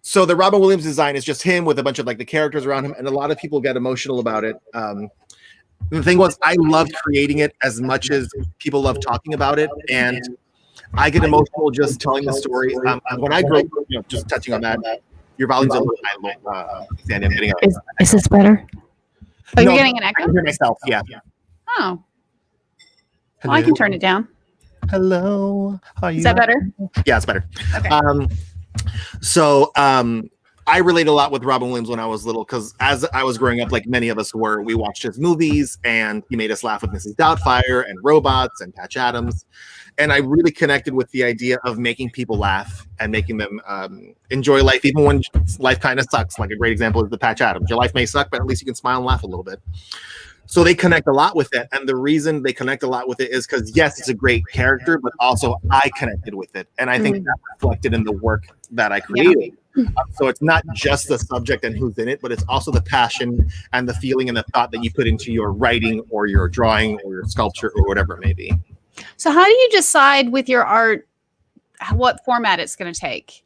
So the Robin Williams design is just him with a bunch of like the characters around him, and a lot of people get emotional about it. The thing was, I loved creating it as much as people love talking about it, and I get emotional just telling the story. When I grew up, just touching on that, your volume's a little high. Sandy, I'm getting is this better? Oh, you're getting an echo? I can hear myself, yeah. Oh. Well, I can turn it down. Hello. How are you? Is that better? Yeah, it's better. Okay. So I relate a lot with Robin Williams when I was little, because as I was growing up, like many of us were, we watched his movies, and he made us laugh with Mrs. Doubtfire and Robots and Patch Adams. And I really connected with the idea of making people laugh and making them enjoy life, even when life kind of sucks. Like a great example is the Patch Adams. Your life may suck, but at least you can smile and laugh a little bit. So they connect a lot with it. And the reason they connect a lot with it is because, yes, it's a great character, but also I connected with it. And I think that reflected in the work that I created. Yeah. So it's not just the subject and who's in it, but it's also the passion and the feeling and the thought that you put into your writing or your drawing or your sculpture or whatever it may be. So how do you decide with your art what format it's going to take?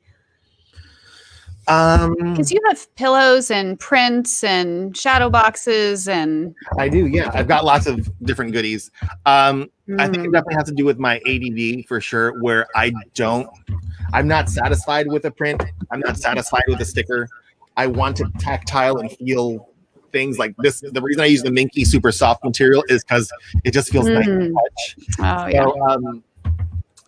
Because you have pillows and prints and shadow boxes and I do, yeah. I've got lots of different goodies. I think it definitely has to do with my ADD for sure, where I'm not satisfied with a print. I'm not satisfied with a sticker. I want to tactile and feel things like this. The reason I use the Minky super soft material is because it just feels nice to touch. Oh, yeah. So,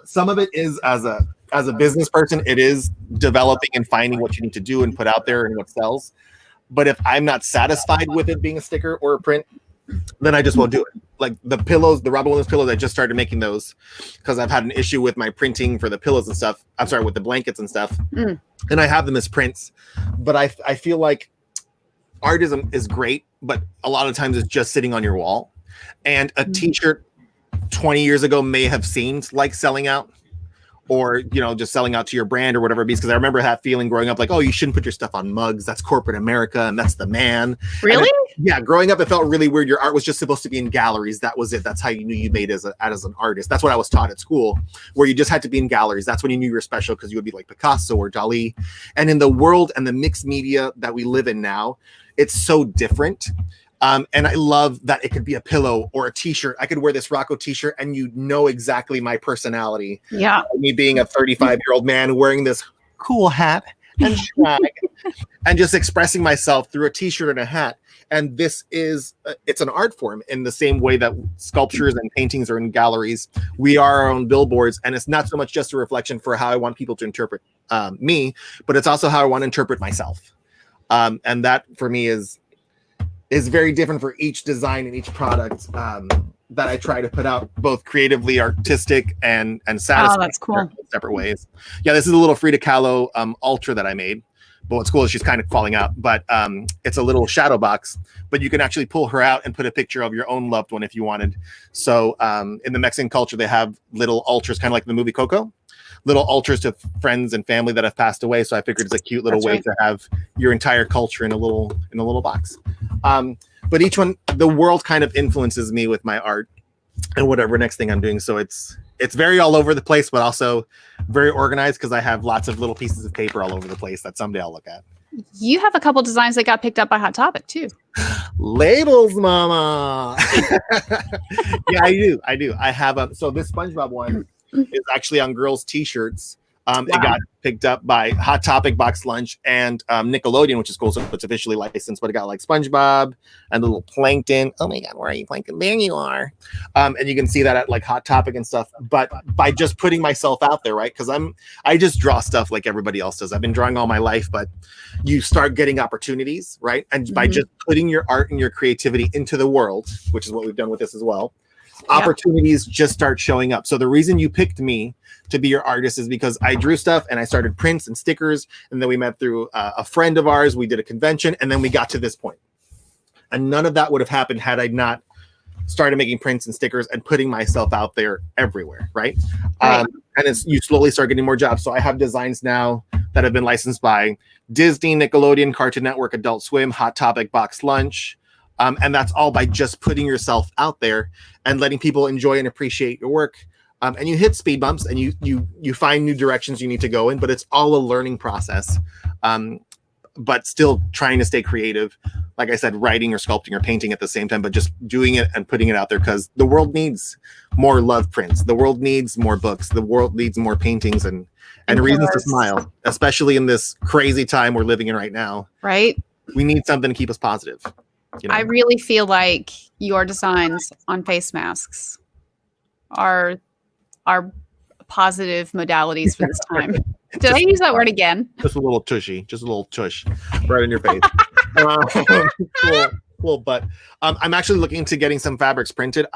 some of it is as a business person, it is developing and finding what you need to do and put out there and what sells. But if I'm not satisfied with it being a sticker or a print, then I just won't do it. Like the pillows, the Robin Williams pillows, I just started making those because I've had an issue with my printing for the pillows and stuff. I'm sorry, with the blankets and stuff. And I have them as prints. But I feel like artism is great, but a lot of times it's just sitting on your wall. And a t-shirt 20 years ago may have seemed like selling out, or, you know, just selling out to your brand or whatever it be. Because I remember that feeling growing up, like, oh, you shouldn't put your stuff on mugs. That's corporate America, and that's the man. Really? Yeah, growing up, it felt really weird. Your art was just supposed to be in galleries. That was it. That's how you knew you made as an artist. That's what I was taught at school, where you just had to be in galleries. That's when you knew you were special, because you would be like Picasso or Dali. And in the world and the mixed media that we live in now, it's so different. And I love that it could be a pillow or a t-shirt. I could wear this Rocco t-shirt and you know exactly my personality. Yeah. Me being a 35-year-old man wearing this cool hat and swag and just expressing myself through a t-shirt and a hat. And this is, it's an art form in the same way that sculptures and paintings are in galleries. We are our own billboards. And it's not so much just a reflection for how I want people to interpret me, but it's also how I want to interpret myself. And that for me is very different for each design and each product that I try to put out, both creatively, artistic, and satisfying. Oh, that's cool. In separate ways. Yeah, this is a little Frida Kahlo Ultra that I made. But what's cool is she's kind of falling out. But it's a little shadow box. But you can actually pull her out and put a picture of your own loved one if you wanted. So in the Mexican culture, they have little ultras, kind of like the movie Coco. Little altars to friends and family that have passed away. So I figured it's a cute little way to have your entire culture in a little box. But each one, the world kind of influences me with my art and whatever next thing I'm doing. So it's very all over the place, but also very organized, because I have lots of little pieces of paper all over the place that someday I'll look at. You have a couple designs that got picked up by Hot Topic too. Labels, mama. Yeah, I do. I have so this SpongeBob one is actually on girls' t-shirts. Wow. It got picked up by Hot Topic, Box Lunch, and Nickelodeon, which is cool. So it's officially licensed, but it got like SpongeBob and the little Plankton. Oh my God, where are you, Plankton? There you are. And you can see that at like Hot Topic and stuff. But by just putting myself out there, right? Because I just draw stuff like everybody else does. I've been drawing all my life, but you start getting opportunities, right? And by just putting your art and your creativity into the world, which is what we've done with this as well, opportunities just start showing up. So the reason you picked me to be your artist is because I drew stuff and I started prints and stickers, and then we met through a friend of ours. We did a convention, and then we got to this point. And none of that would have happened had I not started making prints and stickers and putting myself out there everywhere, right? And you slowly start getting more jobs. So I have designs now that have been licensed by Disney, Nickelodeon, Cartoon Network, Adult Swim, Hot Topic, Box Lunch. And that's all by just putting yourself out there and letting people enjoy and appreciate your work. And you hit speed bumps and you find new directions you need to go in, but it's all a learning process. But still trying to stay creative. Like I said, writing or sculpting or painting at the same time, but just doing it and putting it out there, because the world needs more love prints. The world needs more books. The world needs more paintings and reasons to smile, especially in this crazy time we're living in right now. Right. We need something to keep us positive. You know? I really feel like your designs on face masks are positive modalities for this time. Did I use that word again? Just a little tushy, just a little tush right in your face. Cool. But I'm actually looking to getting some fabrics printed.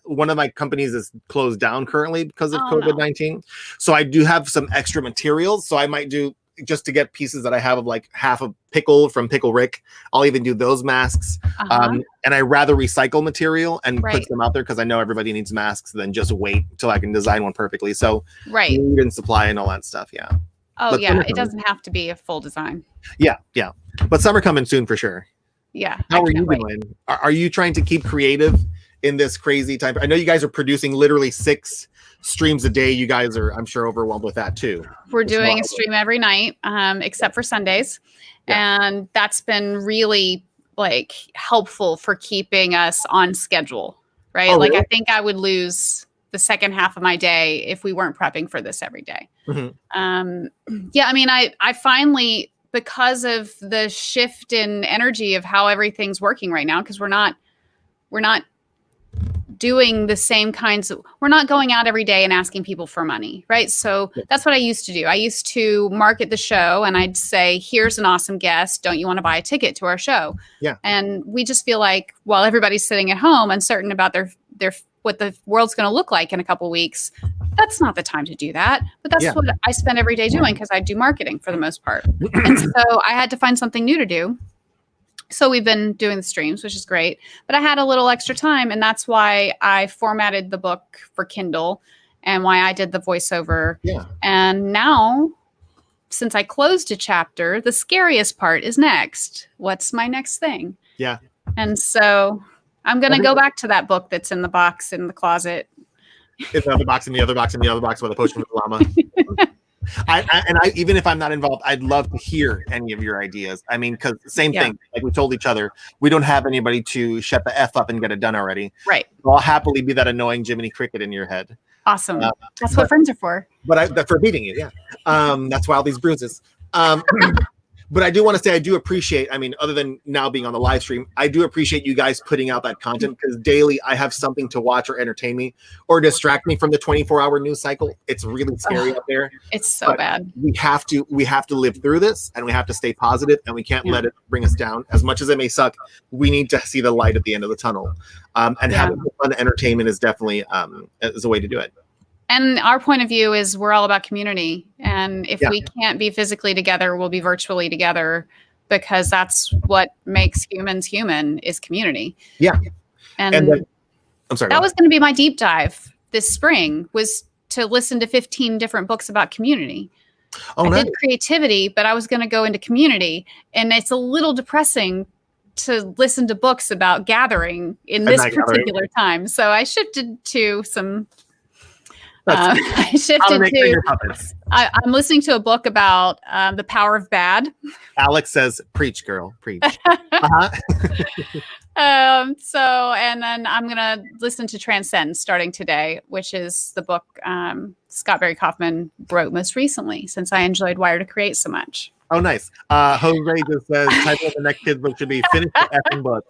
One of my companies is closed down currently because of COVID-19. No. So I do have some extra materials. So I might do, just to get pieces that I have of like half a pickle from Pickle Rick. I'll even do those masks. And I rather recycle material and put them out there, because I know everybody needs masks, than just wait till I can design one perfectly. So need and supply and all that stuff. Yeah. Oh, but yeah. It doesn't have to be a full design. Yeah. Yeah. But summer coming soon for sure. Yeah. How are you doing? Are you trying to keep creative in this crazy time? I know you guys are producing literally 6 streams a day. You guys are, I'm sure, overwhelmed with that too. We're doing a stream every night, except for Sundays. And that's been really like helpful for keeping us on schedule, right? Oh, like really? I think I would lose the second half of my day if we weren't prepping for this every day. Yeah, I mean, I finally, because of the shift in energy of how everything's working right now, because we're not doing the same kinds of, we're not going out every day and asking people for money, right? So that's what I used to do. I used to market the show and I'd say, here's an awesome guest. Don't you want to buy a ticket to our show? Yeah. And we just feel like while everybody's sitting at home uncertain about their what the world's going to look like in a couple of weeks, that's not the time to do that. But that's what I spend every day doing, because I do marketing for the most part. And so I had to find something new to do. So we've been doing the streams, which is great, but I had a little extra time, and that's why I formatted the book for Kindle and why I did the voiceover. Yeah. And now, since I closed a chapter, the scariest part is next. What's my next thing? Yeah. And so I'm going to go back to that book that's in the box in the closet. In the other box, in the other box, in the other box with a potion with the llama. I even if I'm not involved, I'd love to hear any of your ideas. I mean, because same thing, like we told each other, we don't have anybody to shut the F up and get it done already. Right. So I'll happily be that annoying Jiminy Cricket in your head. Awesome. That's what friends are for. But for beating you, yeah. That's why all these bruises. But I do want to say I do appreciate, I mean, other than now being on the live stream, I do appreciate you guys putting out that content because daily I have something to watch or entertain me or distract me from the 24-hour news cycle. It's really scary out there. It's so bad. We have to live through this and we have to stay positive and we can't let it bring us down. As much as it may suck, we need to see the light at the end of the tunnel. And having fun entertainment is definitely is a way to do it. And our point of view is we're all about community. And if we can't be physically together, we'll be virtually together because that's what makes humans human is community. Yeah. And then, I'm sorry. That was going to be my deep dive this spring was to listen to 15 different books about community. I did creativity, but I was going to go into community. And it's a little depressing to listen to books about gathering in this particular time. So I shifted to some... I shifted to. I'm listening to a book about the power of bad. Alex says, "Preach, girl, preach." So, and then I'm gonna listen to Transcend starting today, which is the book Scott Barry Kaufman wrote most recently. Since I enjoyed Wire to Create so much. Oh, nice. Jose just says, "Title of the next kid's book should be Finish the effing book."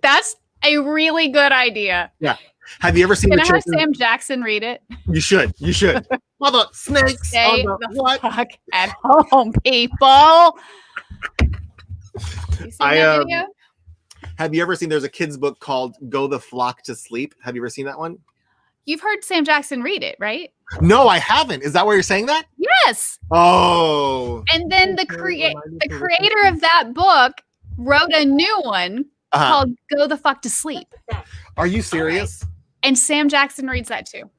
That's a really good idea. Yeah. Have you ever seen? Can I have Sam Jackson read it? You should. You should. Mother snakes. Stay the fuck at home, people. You seen that video? Have you ever seen? There's a kid's book called "Go the Flock to Sleep." Have you ever seen that one? You've heard Sam Jackson read it, right? No, I haven't. Is that why you're saying that? Yes. Oh. And then the creator of that book wrote a new one called "Go the Fuck to Sleep." Are you serious? And Sam Jackson reads that too.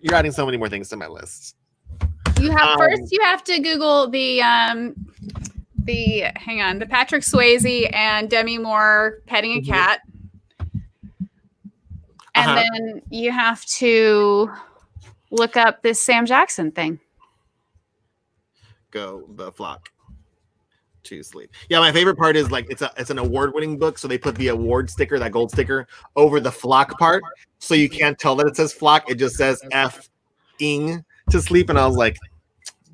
You're adding so many more things to my list. You have first. You have to Google the Patrick Swayze and Demi Moore petting a cat, and then you have to look up this Sam Jackson thing. Go the Flock to Sleep. Yeah, my favorite part is like it's an award-winning book, so they put the award sticker, that gold sticker, over the flock part, so you can't tell that it says flock. It just says F-ing to sleep, and I was like,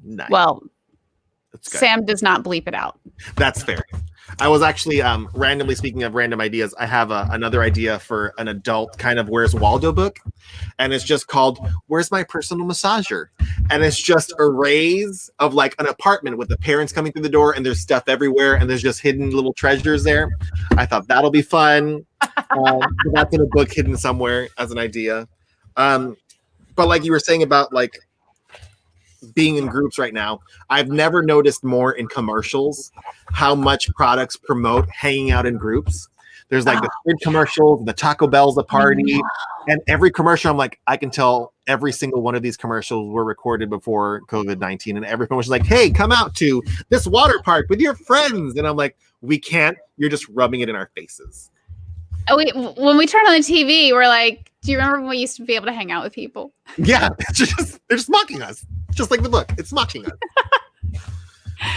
nice. Well, Sam does not bleep it out. That's fair. I was actually randomly, speaking of random ideas, I have another idea for an adult kind of Where's Waldo book, and it's just called Where's My Personal Massager? And it's just arrays of like an apartment with the parents coming through the door and there's stuff everywhere and there's just hidden little treasures there. I thought that'll be fun. That's in a book hidden somewhere as an idea. But like you were saying about like being in groups right now, I've never noticed more in commercials how much products promote hanging out in groups. There's like the food commercials, and the Taco Bell's a party, and every commercial, I'm like, I can tell every single one of these commercials were recorded before COVID-19, and every commercial is like, hey, come out to this water park with your friends, and I'm like, we can't. You're just rubbing it in our faces. When we turn on the TV, we're like, do you remember when we used to be able to hang out with people? Yeah, they're just mocking us. Just like the book, it's mocking us.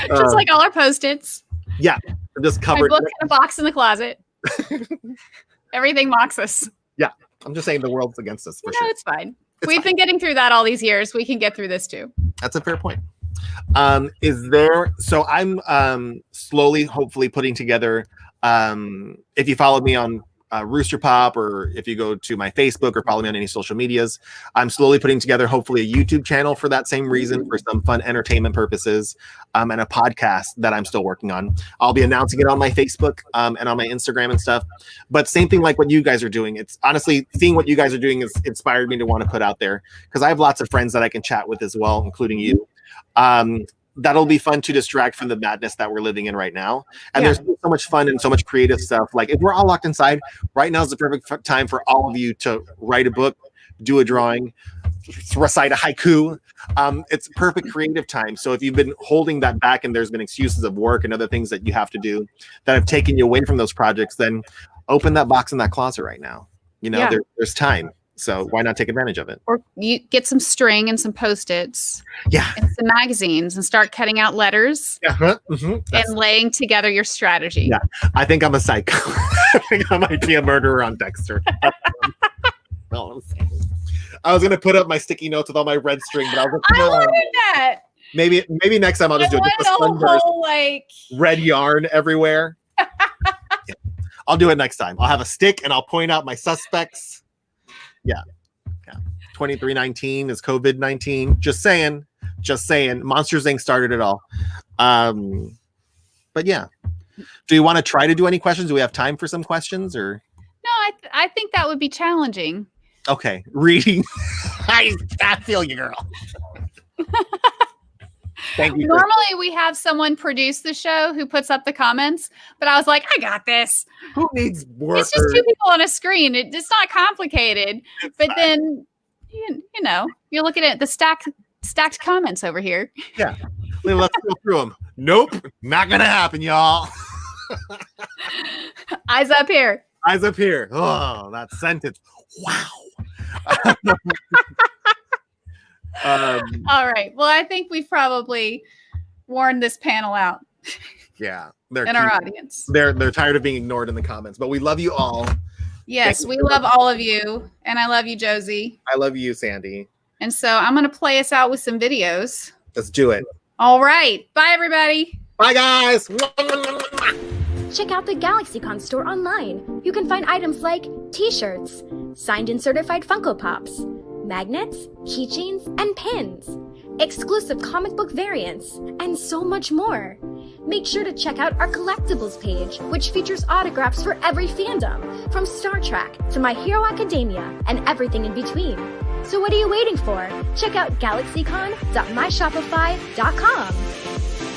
Just like all our Post-its. Yeah, they're just covered. My book in a box in the closet. Everything mocks us. Yeah, I'm just saying the world's against us. No, it's fine. We've been getting through that all these years. We can get through this too. That's a fair point. So I'm slowly, hopefully putting together, if you follow me on Rooster Pop, or if you go to my Facebook or follow me on any social medias, I'm slowly putting together hopefully a YouTube channel for that same reason, for some fun entertainment purposes, and a podcast that I'm still working on. I'll be announcing it on my Facebook and on my Instagram and stuff. But same thing like what you guys are doing. It's honestly, seeing what you guys are doing has inspired me to want to put out there, because I have lots of friends that I can chat with as well, including you. that'll be fun to distract from the madness that we're living in right now. And there's so much fun and so much creative stuff. Like if we're all locked inside, right now is the perfect time for all of you to write a book, do a drawing, recite a haiku. It's perfect creative time. So if you've been holding that back and there's been excuses of work and other things that you have to do that have taken you away from those projects, then open that box in that closet right now. You know, there's time. So why not take advantage of it? Or you get some string and some Post-its. Yeah. And some magazines and start cutting out letters and laying together your strategy. Yeah. I think I'm a psycho. I think I might be a murderer on Dexter. I was going to put up my sticky notes with all my red string, but I was like, I wanted that. Maybe next time I'll just do it. Just a whole, like, red yarn everywhere. I'll do it next time. I'll have a stick and I'll point out my suspects. Yeah. 2319 is COVID-19. Just saying. Monsters Inc. started it all. But yeah. Do you want to try to do any questions? Do we have time for some questions or? No, I think that would be challenging. Okay. Reading. I feel you, girl. Thank you. Normally we have someone produce the show who puts up the comments, but I was like, I got this. Who needs work? It's just two people on a screen. It's not complicated. But then, you know, you're looking at the stacked comments over here. Yeah. Let's go through them. Nope. Not going to happen, y'all. Eyes up here. Eyes up here. Oh, that sentence. Wow. All right. Well, I think we've probably worn this panel out. Yeah. Our audience. They're tired of being ignored in the comments, but we love you all. Yes, we love all of you. And I love you, Josie. I love you, Sandy. And so I'm going to play us out with some videos. Let's do it. All right. Bye, everybody. Bye, guys. Check out the GalaxyCon store online. You can find items like t-shirts, signed and certified Funko Pops, magnets, keychains, and pins, exclusive comic book variants, and so much more. Make sure to check out our collectibles page, which features autographs for every fandom, from Star Trek to My Hero Academia and everything in between. So what are you waiting for? Check out GalaxyCon.myshopify.com.